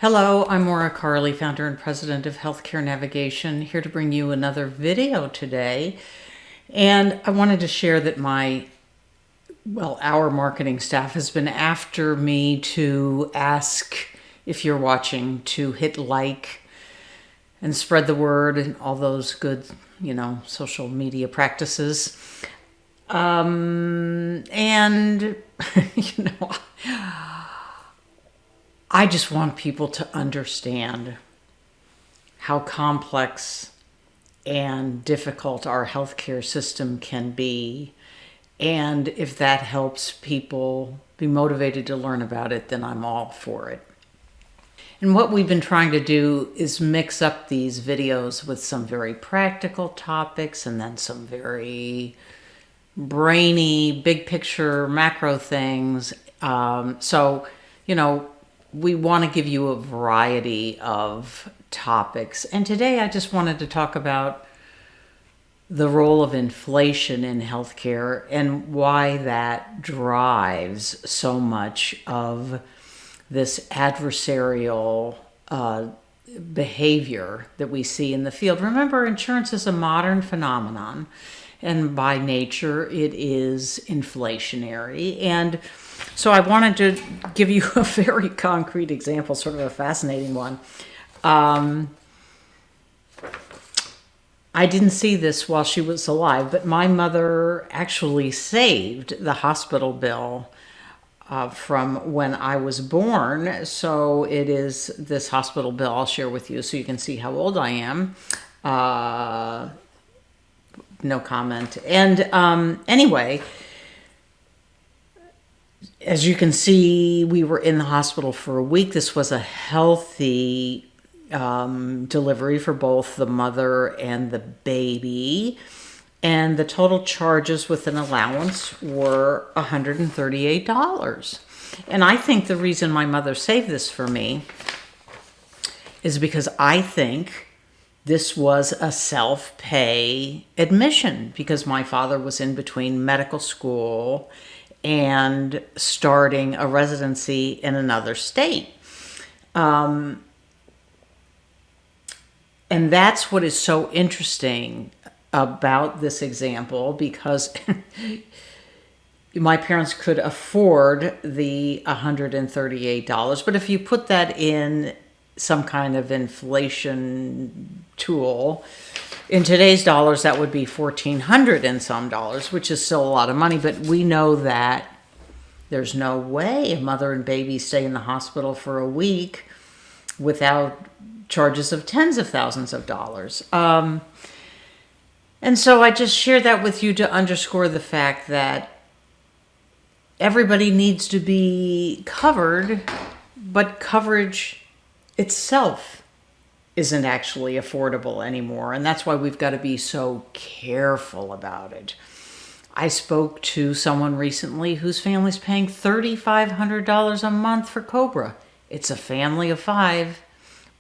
Hello, I'm Maura Carley, founder and president of Healthcare Navigation, here to bring you another video today. And I wanted to share that our marketing staff has been after me to ask, if you're watching, to hit like and spread the word and all those good, social media practices. And, I just want people to understand how complex and difficult our healthcare system can be. And if that helps people be motivated to learn about it, then I'm all for it. And what we've been trying to do is mix up these videos with some very practical topics and then some very brainy, big picture, macro things. We want to give you a variety of topics. And today I just wanted to talk about the role of inflation in healthcare and why that drives so much of this adversarial behavior that we see in the field. Remember, insurance is a modern phenomenon, and by nature it is inflationary. And so I wanted to give you a very concrete example, sort of a fascinating one. I didn't see this while she was alive, but my mother actually saved the hospital bill from when I was born. So it is this hospital bill I'll share with you so you can see how old I am. No comment. And anyway, as you can see, we were in the hospital for a week. This was a healthy delivery for both the mother and the baby. And the total charges with an allowance were $138. And I think the reason my mother saved this for me is because I think this was a self-pay admission, because my father was in between medical school and starting a residency in another state. And that's what is so interesting about this example, because my parents could afford the $138. But if you put that in some kind of inflation tool, in today's dollars, that would be $1,400 and some dollars, which is still a lot of money. But we know that there's no way a mother and baby stay in the hospital for a week without charges of tens of thousands of dollars. And so I just share that with you to underscore the fact that everybody needs to be covered, but coverage itself isn't actually affordable anymore. And that's why we've got to be so careful about it. I spoke to someone recently whose family's paying $3,500 a month for Cobra. It's a family of 5,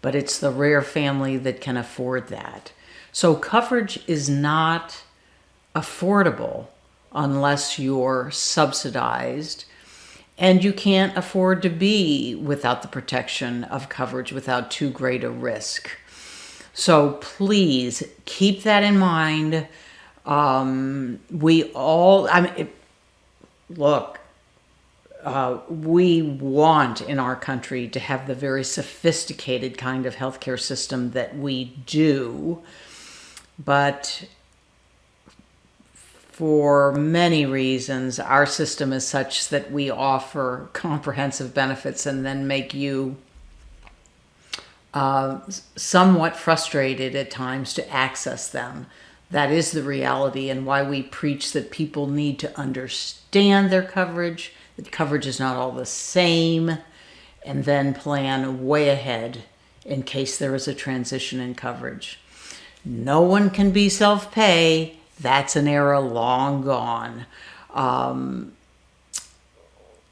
but it's the rare family that can afford that. So coverage is not affordable unless you're subsidized, and you can't afford to be without the protection of coverage, without too great a risk. So please keep that in mind. We want in our country to have the very sophisticated kind of healthcare system that we do, but for many reasons, our system is such that we offer comprehensive benefits and then make you somewhat frustrated at times to access them. That is the reality, and why we preach that people need to understand their coverage, that coverage is not all the same, and then plan way ahead in case there is a transition in coverage. No one can be self-pay. That's an era long gone,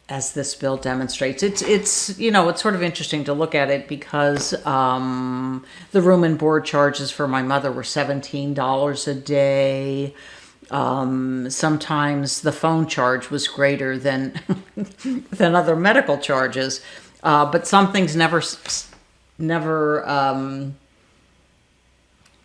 as this bill demonstrates. It's sort of interesting to look at it because the room and board charges for my mother were $17 a day. Sometimes the phone charge was greater than than other medical charges, but some things never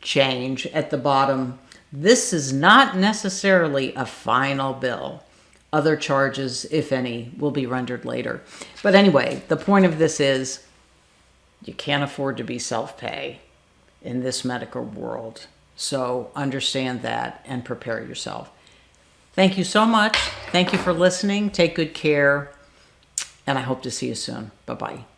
change at the bottom. This is not necessarily a final bill. Other charges, if any, will be rendered later. But anyway, the point of this is you can't afford to be self-pay in this medical world. So understand that and prepare yourself. Thank you so much. Thank you for listening. Take good care. And I hope to see you soon. Bye-bye.